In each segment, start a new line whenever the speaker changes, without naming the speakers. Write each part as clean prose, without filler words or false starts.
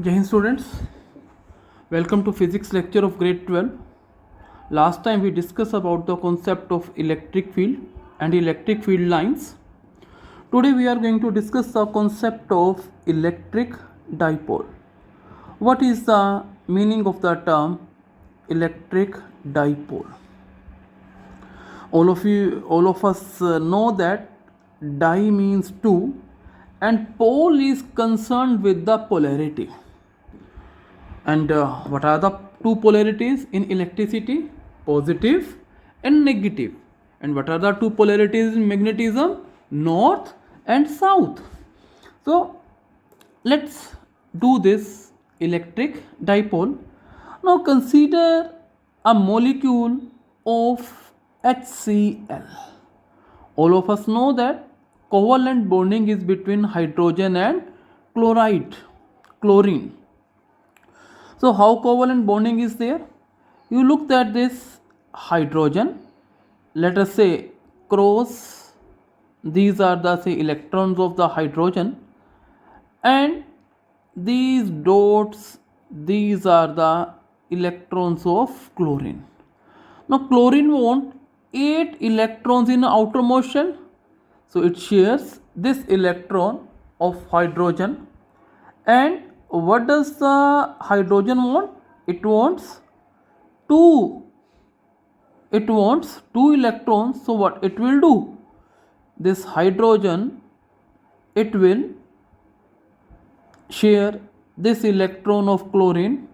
Jai Hind students, welcome to physics lecture of grade 12. Last time we discussed about the concept of electric field and electric field lines. Today we are going to discuss the concept of electric dipole. What is the meaning of the term electric dipole? All of us know that di means two and pole is concerned with the polarity. And what are the two polarities in electricity? Positive and negative. And what are the two polarities in magnetism? North and south. So let's do this electric dipole. Now consider a molecule of HCl. All of us know that covalent bonding is between hydrogen and chlorine. So how covalent bonding is there? You look at this hydrogen, let us say cross, these are the say electrons of the hydrogen, and these dots, these are the electrons of chlorine. Now chlorine want 8 electrons in outermost shell, so it shares this electron of hydrogen. And what does the hydrogen want? It wants two electrons. So what it will do? This hydrogen, it will share this electron of chlorine.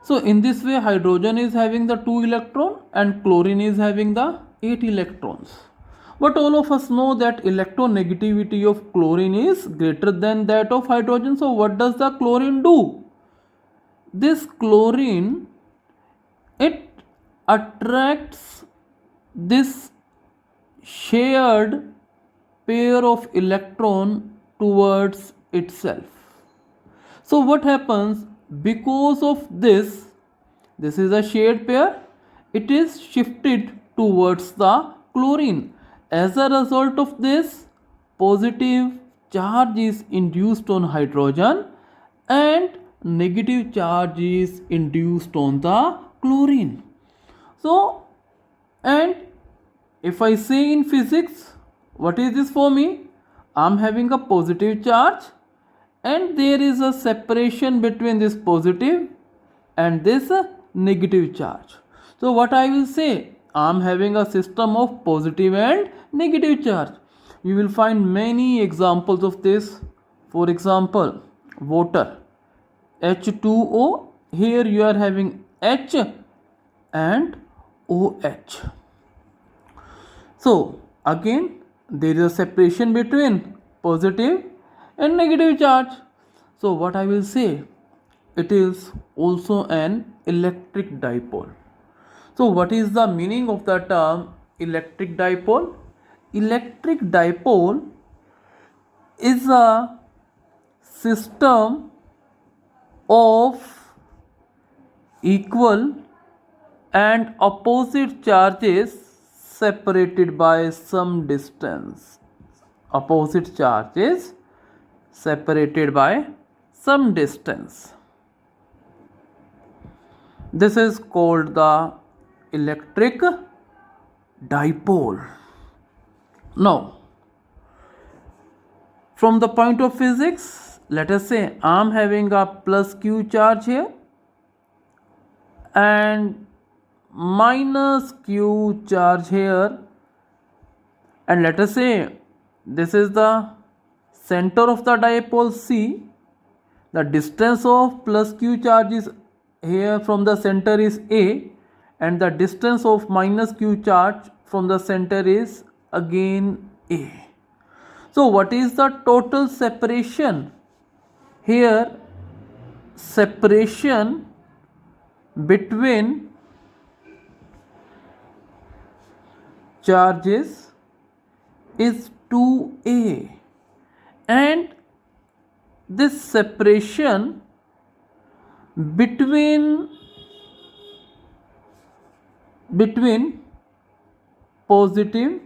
So in this way hydrogen is having the 2 electron and chlorine is having the 8 electrons. But all of us know that electronegativity of chlorine is greater than that of hydrogen. So what does the chlorine do? This chlorine, it attracts this shared pair of electron towards itself. So what happens? Because of this is a shared pair, it is shifted towards the chlorine. As a result of this, positive charge is induced on hydrogen and negative charge is induced on the chlorine. So, and if I say in physics, what is this for me? I am having a positive charge and there is a separation between this positive and this negative charge. So what I will say? I am having a system of positive and negative charge. You will find many examples of this. For example, water, H2O. Here you are having H and OH. So again there is a separation between positive and negative charge. So what I will say? It is also an electric dipole. So what is the meaning of the term electric dipole? Electric dipole is a system of equal and opposite charges separated by some distance. Opposite charges separated by some distance. This is called the electric dipole. Now, from the point of physics, let us say I am having a plus q charge here and minus q charge here, and let us say this is the center of the dipole C. The distance of plus q charge is here from the center is A, and the distance of minus q charge from the center is again A. So what is the total separation? Here separation between charges is 2A, and this separation between positive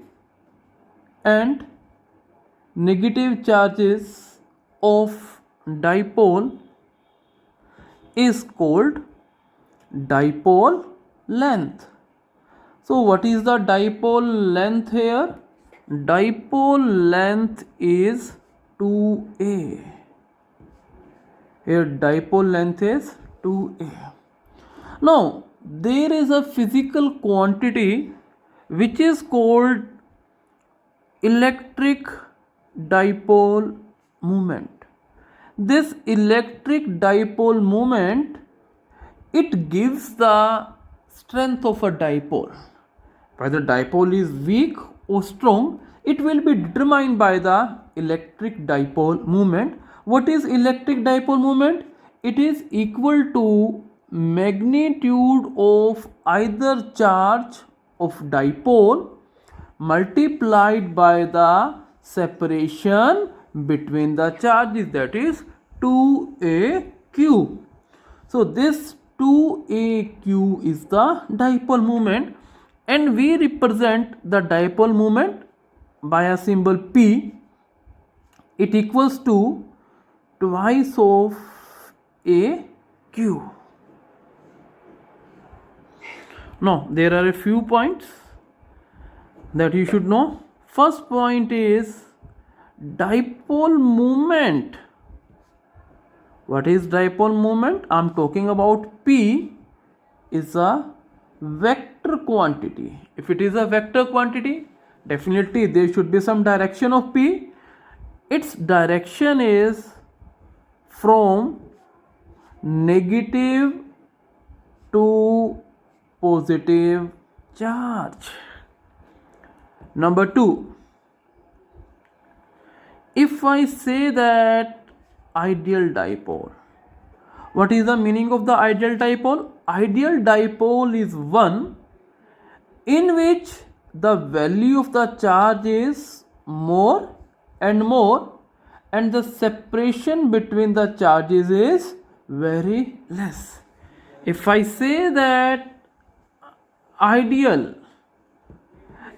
and negative charges of dipole is called dipole length. So what is the dipole length here? Dipole length is 2a. Here dipole length is 2a. Now there is a physical quantity which is called electric dipole moment. This electric dipole moment, it gives the strength of a dipole. Whether dipole is weak or strong, it will be determined by the electric dipole moment. What is electric dipole moment? It is equal to magnitude of either charge of dipole multiplied by the separation between the charges, that is 2aq. So this 2aq is the dipole moment, and we represent the dipole moment by a symbol p. It equals to twice of aq. Now there are a few points that you should know. First point is dipole moment. What is dipole moment? I am talking about P is a vector quantity. If it is a vector quantity, definitely there should be some direction of P. Its direction is from negative to positive charge. Number 2, if I say that ideal dipole, what is the meaning of the ideal dipole? Ideal dipole is one in which the value of the charge is more and more, and the separation between the charges is very less. If I say that ideal,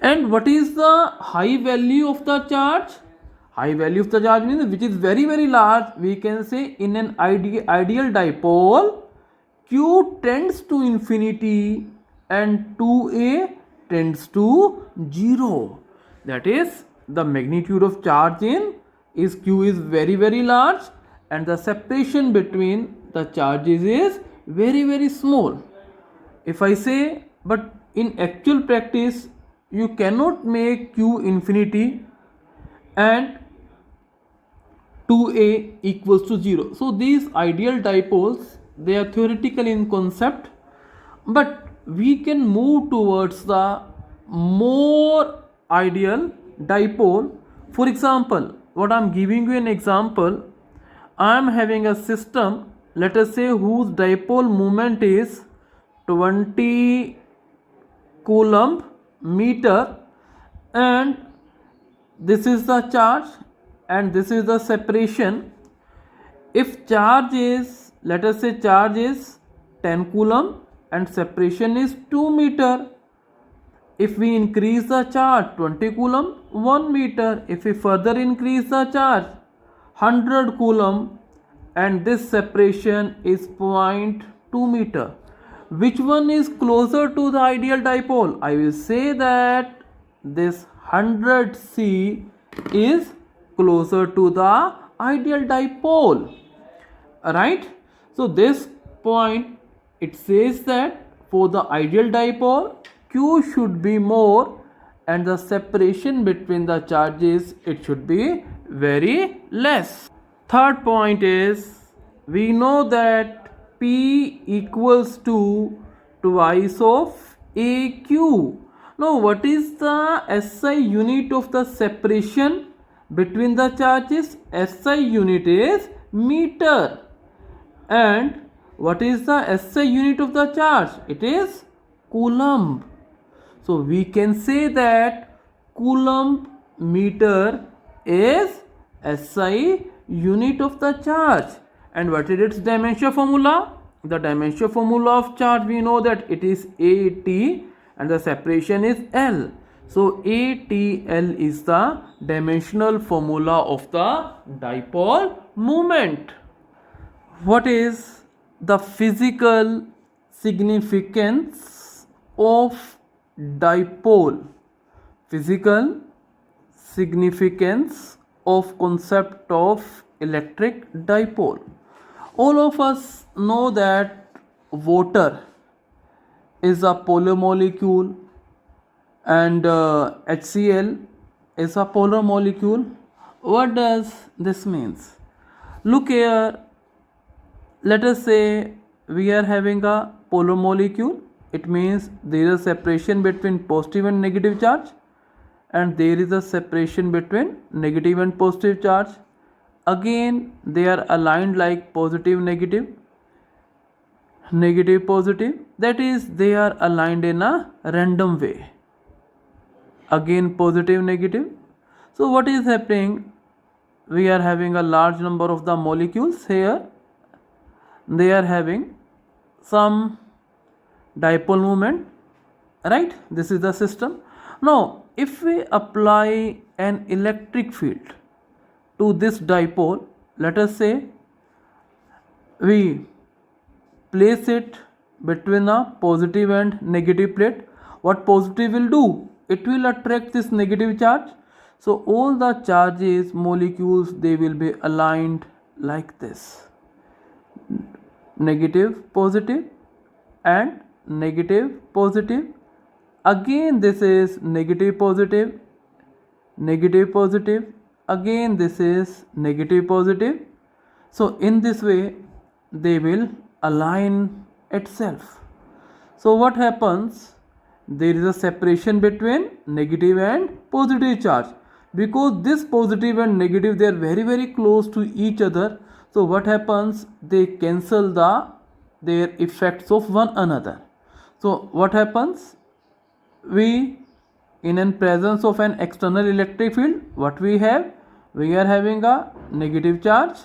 and what is the high value of the charge? High value of the charge means which is very very large. We can say in an ideal dipole, Q tends to infinity and 2a tends to 0. That is, the magnitude of charge in is Q is very very large, and the separation between the charges is very very small. If I say, but in actual practice you cannot make Q infinity and 2a equals to 0. So these ideal dipoles, they are theoretical in concept, but we can move towards the more ideal dipole. For example, what I am giving you an example, I am having a system, let us say, whose dipole moment is 20 coulomb meter, and this is the charge and this is the separation. If charge is, let us say charge is 10 coulomb and separation is 2 meter, if we increase the charge 20 coulomb, 1 meter. If we further increase the charge 100 coulomb, and this separation is 0.2 meter. Which one is closer to the ideal dipole? I will say that this 100C is closer to the ideal dipole. Right? So this point, it says that for the ideal dipole, Q should be more and the separation between the charges, it should be very less. Third point is, we know that P equals to twice of AQ. Now what is the SI unit of the separation between the charges? SI unit is meter. And what is the SI unit of the charge? It is coulomb. So we can say that coulomb meter is SI unit of the charge. And what is its dimension formula? The dimension formula of charge, we know that it is AT and the separation is L. So ATL is the dimensional formula of the dipole moment. What is the physical significance of dipole, physical significance of concept of electric dipole. All of us know that water is a polar molecule and HCl is a polar molecule. What does this means? Look here, let us say we are having a polar molecule. It means there is a separation between positive and negative charge, and there is a separation between negative and positive charge. Again they are aligned like positive negative, negative positive, that is they are aligned in a random way. Again positive negative. So what is happening, we are having a large number of the molecules here, they are having some dipole moment, right? This is the system. Now if we apply an electric field to this dipole, let us say we place it between a positive and negative plate, what positive will do, it will attract this negative charge. So all the charges, molecules, they will be aligned like this, negative positive and negative positive. Again this is negative positive, negative positive, again this is negative positive. So in this way they will align itself. So what happens, there is a separation between negative and positive charge, because this positive and negative, they are very very close to each other. So what happens, they cancel their effects of one another. So what happens, we in presence of an external electric field, what we have, we are having a negative charge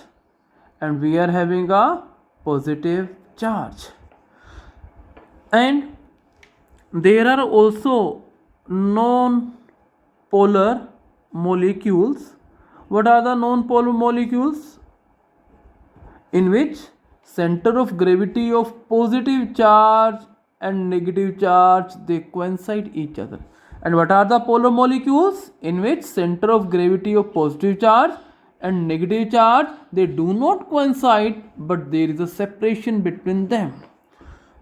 and we are having a positive charge. And there are also non-polar molecules. What are the non-polar molecules? In which center of gravity of positive charge and negative charge, they coincide each other. And what are the polar molecules? In which center of gravity of positive charge and negative charge, they do not coincide, but there is a separation between them.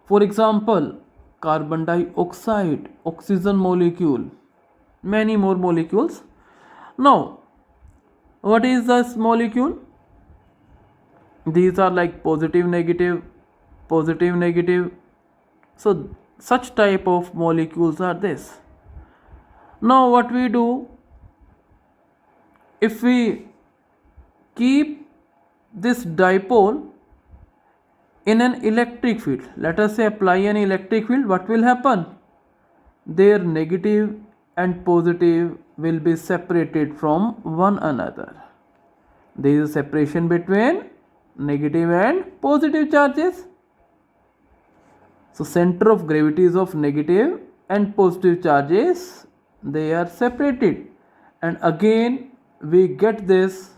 For example, carbon dioxide, oxygen molecule, many more molecules. Now what is this molecule? These are like positive negative, positive negative. So such type of molecules are this. Now what we do, if we keep this dipole in an electric field, let us say apply an electric field, what will happen, their negative and positive will be separated from one another. There is a separation between negative and positive charges. So center of gravities of negative and positive charges, they are separated, and again we get this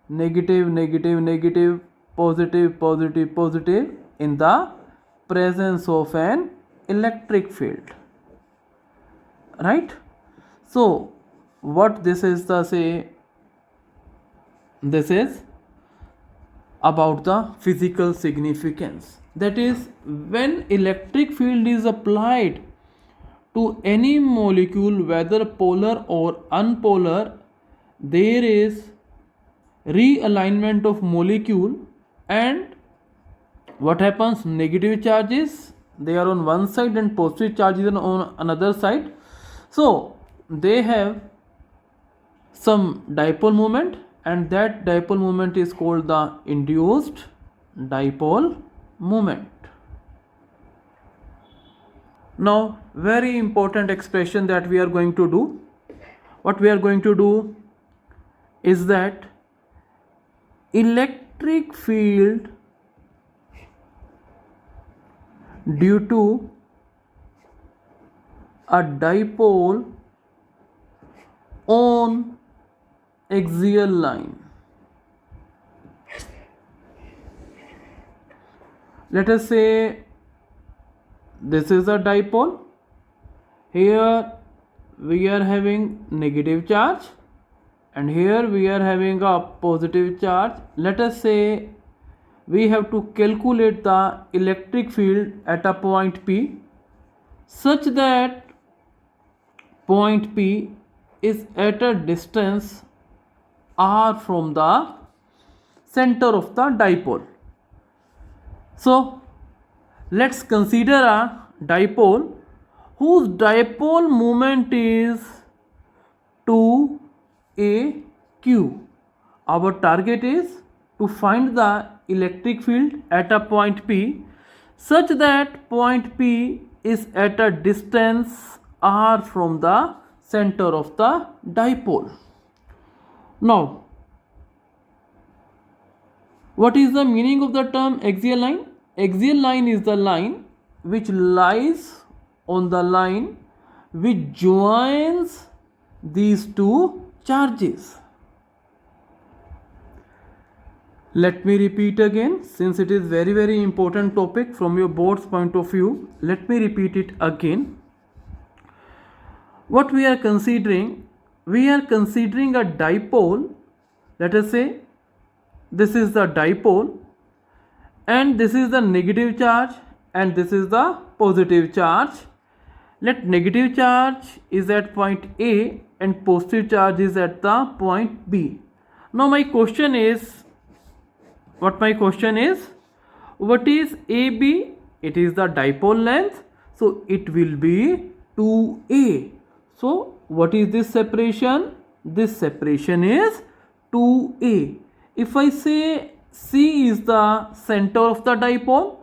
negative negative negative, positive positive positive in the presence of an electric field, right? So what this is the say, this is about the physical significance, that is when electric field is applied to any molecule, whether polar or unpolar, there is realignment of molecule, and what happens, negative charges, they are on one side and positive charges are on another side. So they have some dipole moment, and that dipole moment is called the induced dipole moment. Now very important expression that we are going to do, what we are going to do is that electric field due to a dipole on axial line. Let us say this is a dipole. Here we are having negative charge and here we are having a positive charge. Let us say we have to calculate the electric field at a point P such that point P is at a distance r from the center of the dipole. So let's consider a dipole whose dipole moment is 2aq. Our target is to find the electric field at a point P such that point P is at a distance r from the center of the dipole. Now, what is the meaning of the term axial line? Axial line is the line which lies on the line which joins these two charges. Let me repeat again, since it is very important topic from your board's point of view. Let me repeat it again. What we are considering a dipole. Let us say this is the dipole and this is the negative charge and this is the positive charge. Let negative charge is at point A and positive charge is at the point B. Now my question is, what is AB? It is the dipole length, so it will be 2A. So what is this separation? This separation is 2A. If I say C is the center of the dipole,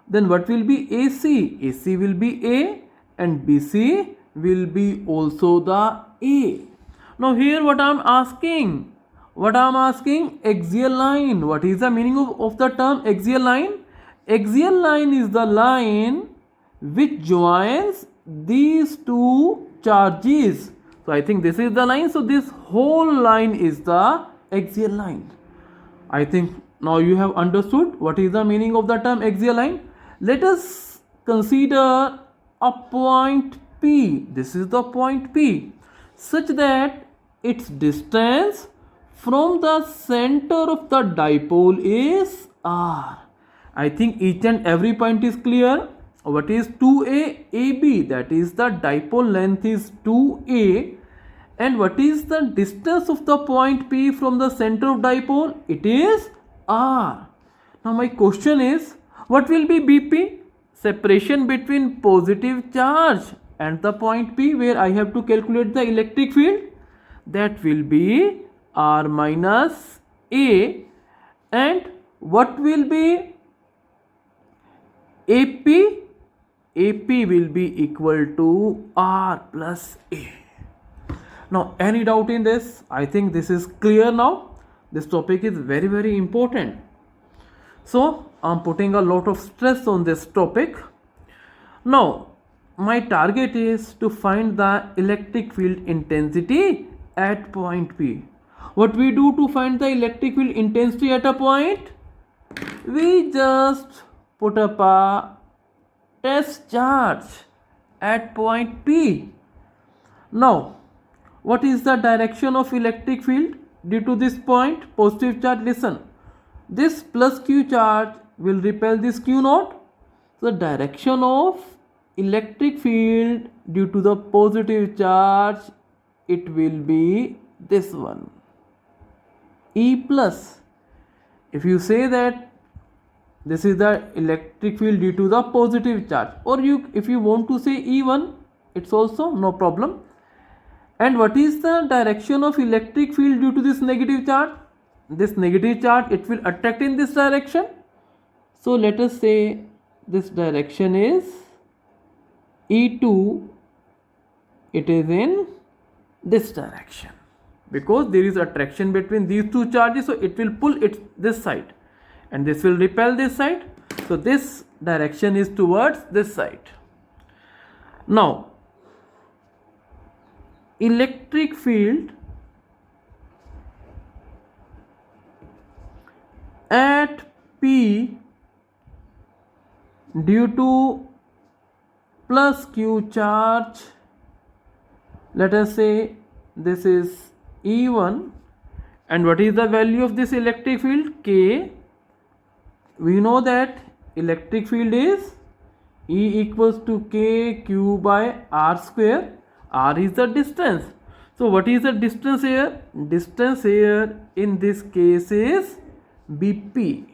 then what will be AC? AC will be A and BC will be also the A. Now here what I am asking, axial line. What is the meaning of the term axial line? Axial line is the line which joins these two charges. So I think this is the line, so this whole line is the axial line. I think now you have understood what is the meaning of the term axial line. Let us consider a point P. This is the point P, such that its distance from the center of the dipole is r. I think each and every point is clear. What is 2A AB? That is the dipole length is 2A. And what is the distance of the point P from the center of dipole? It is r. Now my question is, what will be BP? Separation between positive charge and the point P where I have to calculate the electric field. That will be r minus A. And what will be AP? AP will be equal to r plus A. Now any doubt in this? I think this is clear now. This topic is very important. So I'm putting a lot of stress on this topic. Now my target is to find the electric field intensity at point P. What we do to find the electric field intensity at a point? We just put up a test charge at point P. Now what is the direction of electric field due to this point? Positive charge. Listen, this plus Q charge will repel this Q naught. So the direction of electric field due to the positive charge, it will be this one, E plus. If you say that this is the electric field due to the positive charge, or if you want to say E1, it's also no problem. And what is the direction of electric field due to this negative charge? This negative charge, it will attract in this direction. So let us say this direction is E2, it is in this direction because there is attraction between these two charges, so it will pull it this side and this will repel this side. So this direction is towards this side. Now electric field at P due to plus q charge, let us say this is E1, and what is the value of this electric field? K. We know that electric field is E equals to K Q by R square. R is the distance. So what is the distance here? Distance here in this case is BP.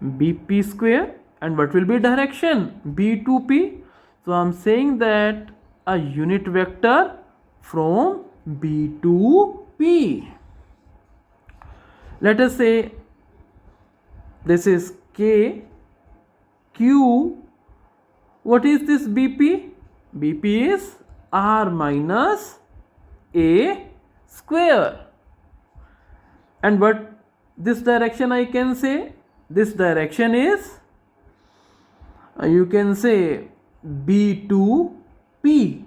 BP square. And what will be direction? B to P. So I am saying that a unit vector from B to P. Let us say this is K Q. What is this BP? BP is R minus A square. And what this direction I can say? This direction is, you can say B to P.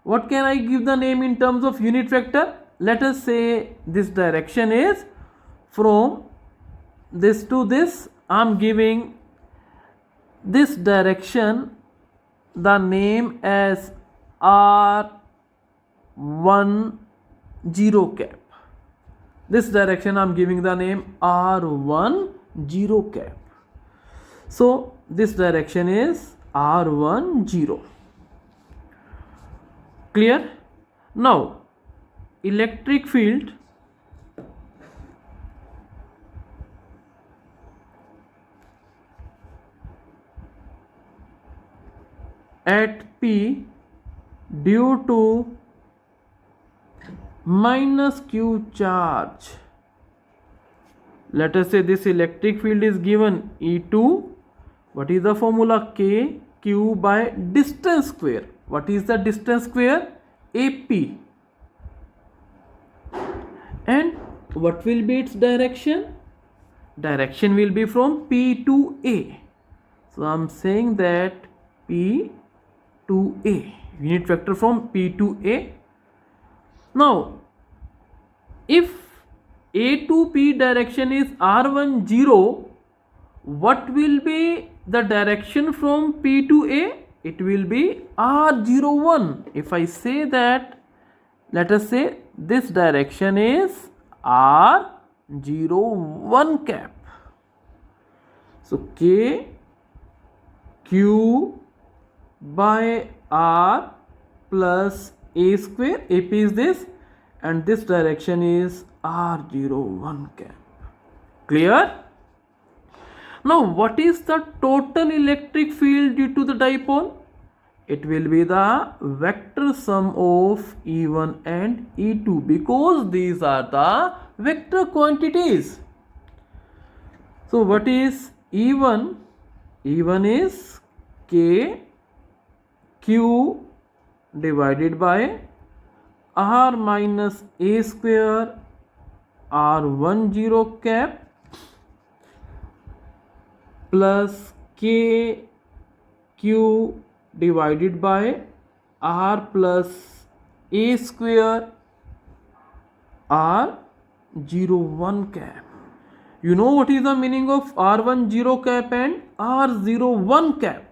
What can I give the name in terms of unit vector? Let us say this direction is from this to this. I am giving this direction the name as R10 cap. This direction I am giving the name R10 cap. So this direction is R10. Clear? Now electric field at P due to minus Q charge. Let us say this electric field is given E2. What is the formula? K Q by distance square. What is the distance square? AP. And what will be its direction? Direction will be from P to A. So I am saying that P to A, unit vector from P to A. Now if A to P direction is R10, what will be the direction from P to A? It will be R01. If I say that, let us say this direction is R01 cap. So K Q by R plus A square. AP is this, and this direction is R01 cap. Clear? Now what is the total electric field due to the dipole? It will be the vector sum of E1 and E2, because these are the vector quantities. So what is E1? E1 is K Q divided by R minus A square R10 cap plus K Q divided by R plus A square R01 cap. You know what is the meaning of R10 cap and R01 cap?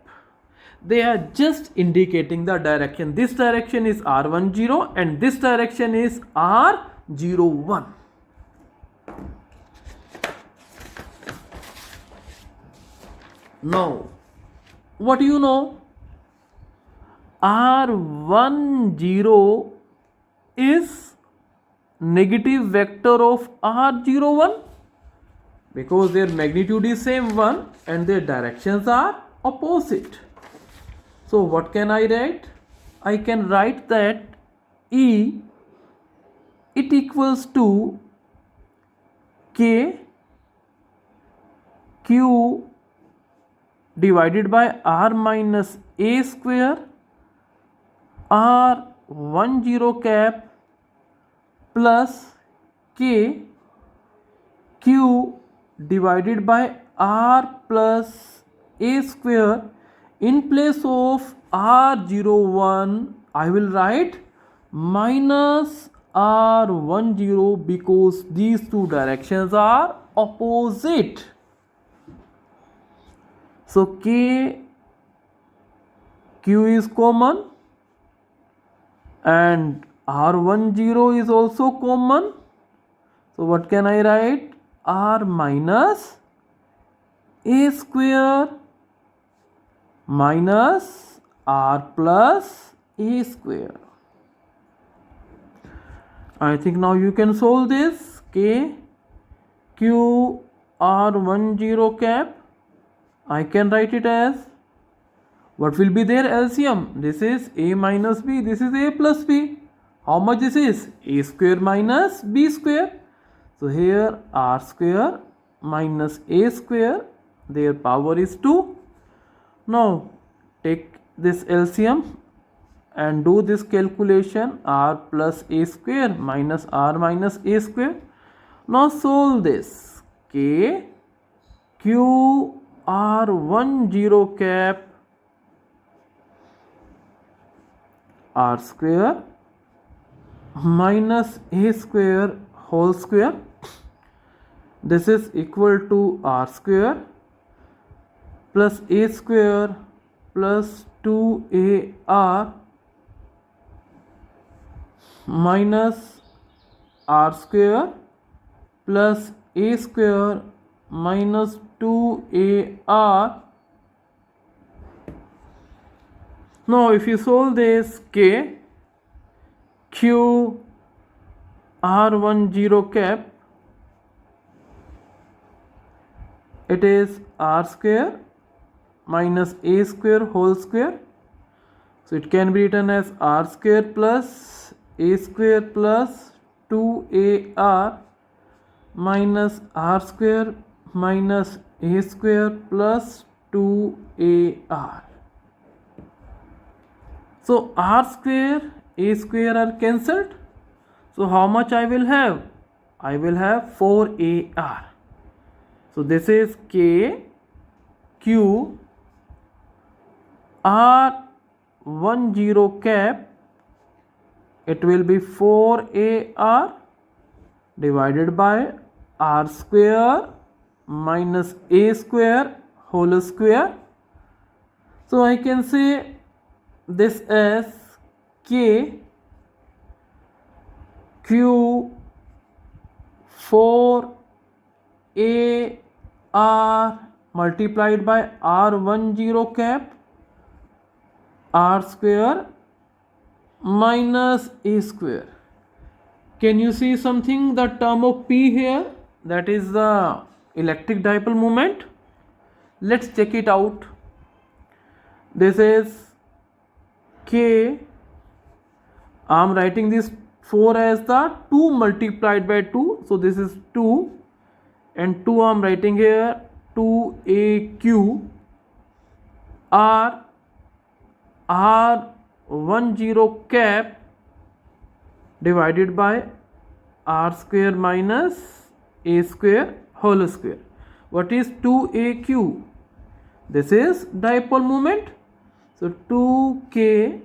They are just indicating the direction. This direction is R10 and this direction is R01. Now, what do you know? R10 is negative vector of R01 because their magnitude is same 1 and their directions are opposite. So what can I write? I can write that E, it equals to K Q divided by R minus A square R10 cap plus K Q divided by R plus A square. In place of R01 I will write minus R10 because these two directions are opposite. So K, Q is common and R10 is also common. So what can I write? R minus A square minus R plus A square. I think now you can solve this. K, Q, R10 cap. I can write it as, what will be their LCM? This is A minus B, this is A plus B. How much this is? A square minus B square. So here R square minus A square, their power is 2. Now take this LCM and do this calculation. R plus A square minus R minus A square. Now solve this. K, Q, R10 cap R square minus A square whole square. This is equal to R square plus A square plus 2AR minus R square plus A square minus 2AR. Now if you solve this, K, Q, R10 cap, it is R square minus A square whole square. So it can be written as R square plus A square plus 2AR minus R square minus A square plus 2AR. So R square, A square are cancelled. So how much I will have? I will have 4AR. So this is K, Q, R10 cap. It will be 4AR divided by R square minus A square whole square. So I can say this as K, Q, 4AR multiplied by R10 cap R square minus A square. Can you see something, the term of P here? That is the electric dipole moment. Let's check it out. This is K. I am writing this 4 as the 2 multiplied by 2. So this is 2 and 2 I am writing here 2AQ R10 cap divided by R square minus A square whole square. What is 2AQ? This is dipole moment. So 2K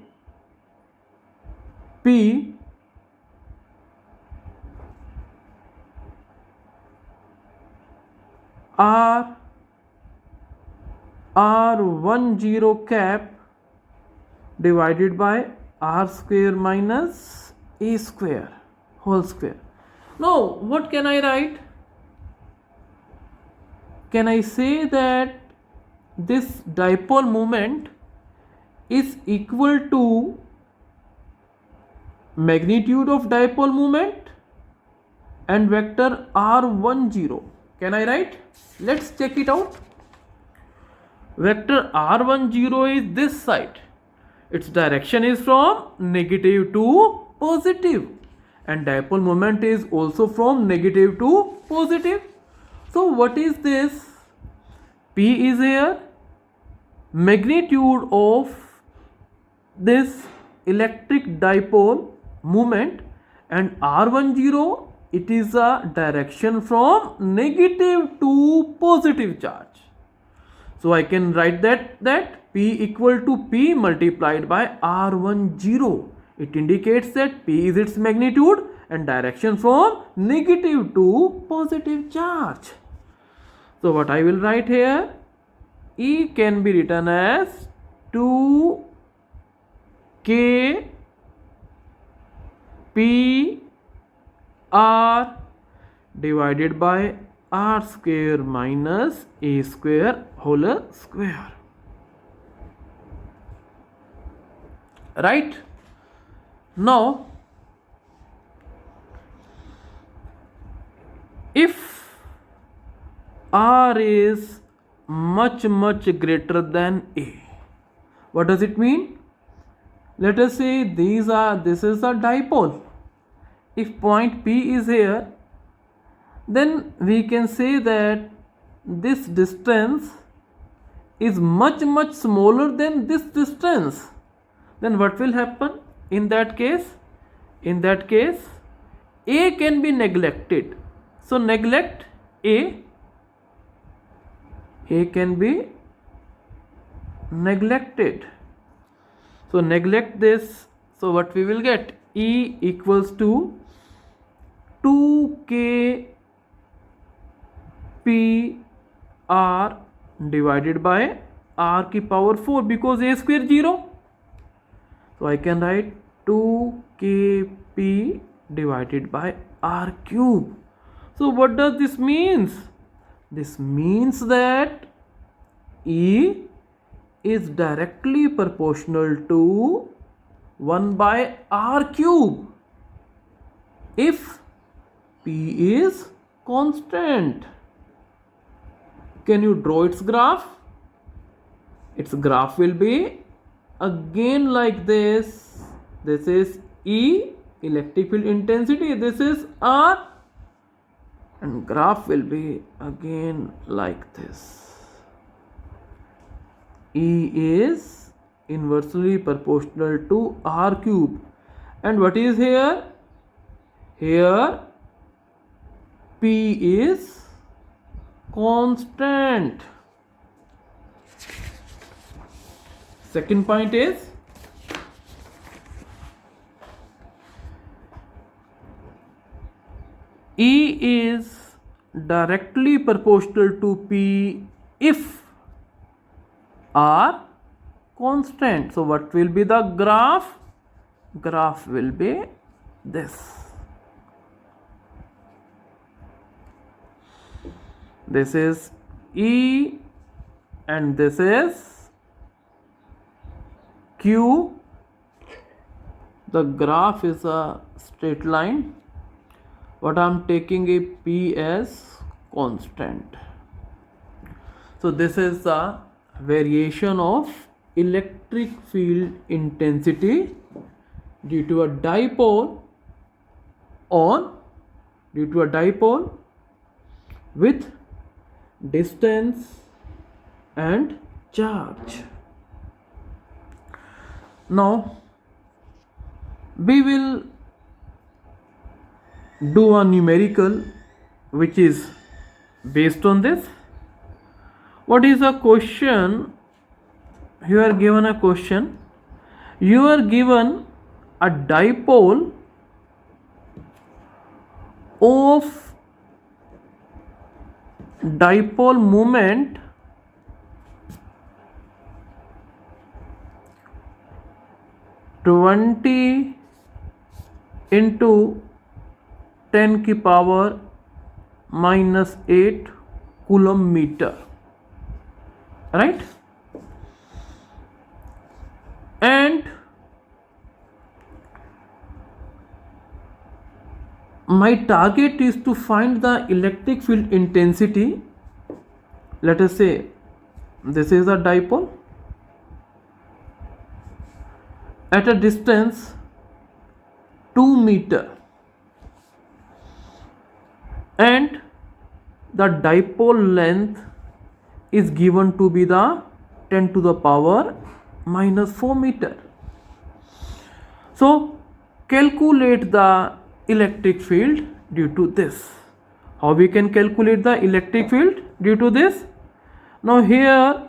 P R10 cap divided by R square minus A square whole square. Now what can I write? Can I say that this dipole moment is equal to magnitude of dipole moment and vector R10? Can I write? Let's check it out. Vector R10 is this side. Its direction is from negative to positive and dipole moment is also from negative to positive. So what is this? P is here. Magnitude of this electric dipole moment and R10, it is a direction from negative to positive charge. So I can write that P equal to P multiplied by R10. It indicates that P is its magnitude and direction from negative to positive charge. So what I will write here? E can be written as 2k p r divided by r square minus a square whole square. Right? Now, if r is much greater than a, what does it mean? Let us say this is a dipole. If point P is here, then we can say that this distance is much smaller than this distance. Then what will happen in that case? In that case, A can be neglected. So neglect A. A can be neglected. So neglect this. So what we will get? E equals to 2k p r divided by r की power 4 because a square 0. So I can write 2kp divided by r cube. So what does this means? This means that E is directly proportional to 1 by r cube if P is constant. Can you draw its graph? Its graph will be again like this. This is E, electric field intensity. This is R, and graph will be again like this. E is inversely proportional to R cube. And what is here? Here P is constant. Second point is E is directly proportional to P if R constant. So what will be the graph? Graph will be this. This is E and this is Q. The graph is a straight line. What I am taking a P as constant. So this is the variation of electric field intensity due to a dipole with distance and charge. Now we will do a numerical which is based on this. What is a question? You are given a question. You are given a dipole of dipole moment (20 into 10 की power -8 coulomb meter), right? And my target is to find the electric field intensity. Let us say this is a dipole at a distance 2 meter, and the dipole length is given to be the 10 to the power -4 meter. So calculate the electric field due to this. How we can calculate the electric field due to this? Now here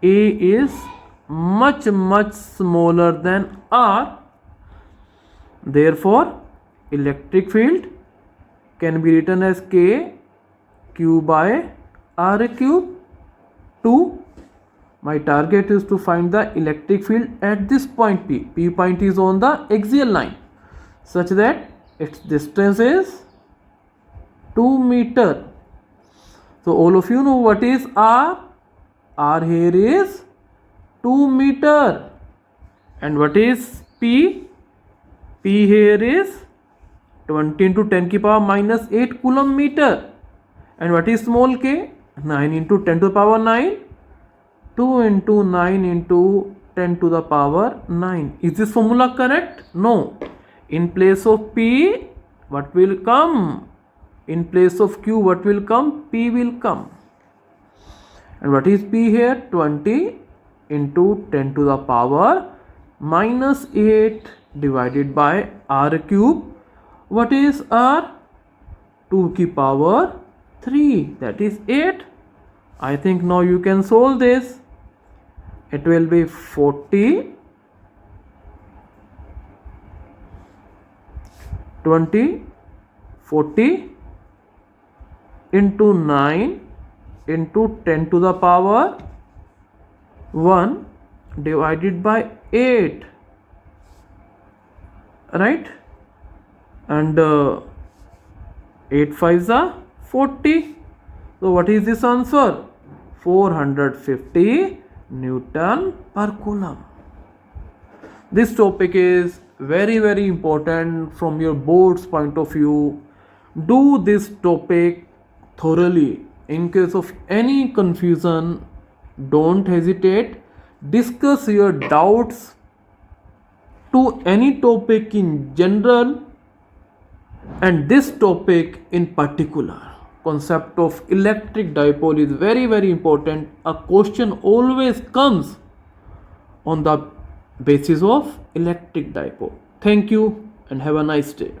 A is much smaller than R. Therefore electric field can be written as K q by r cube. 2. My target is to find the electric field at this point P. P point is on the axial line such that its distance is 2 meter. So all of you know what is R? R here is 2 meter. And what is P? P here is 20 into 10 ki power minus 8 coulomb meter. And what is small k? 9 into 10 to the power 9. 2 into 9 into 10 to the power 9. Is this formula correct? No. In place of P, what will come? In place of Q, what will come? P will come. And what is P here? 20 into 10 to the power minus 8 divided by R cube. What is R? 2 ki power 3. That is 8. I think now you can solve this. It will be 40, 20, 40 into 9 into 10 to the power 1 divided by 8, right? And 8 5s are 40. So what is this answer? 450 Newton per coulomb. This topic is very important from your board's point of view. Do this topic thoroughly. In case of any confusion, don't hesitate. Discuss your doubts to any topic in general and this topic in particular. Concept of electric dipole is very important. A question always comes on the basis of electric dipole. Thank you and have a nice day.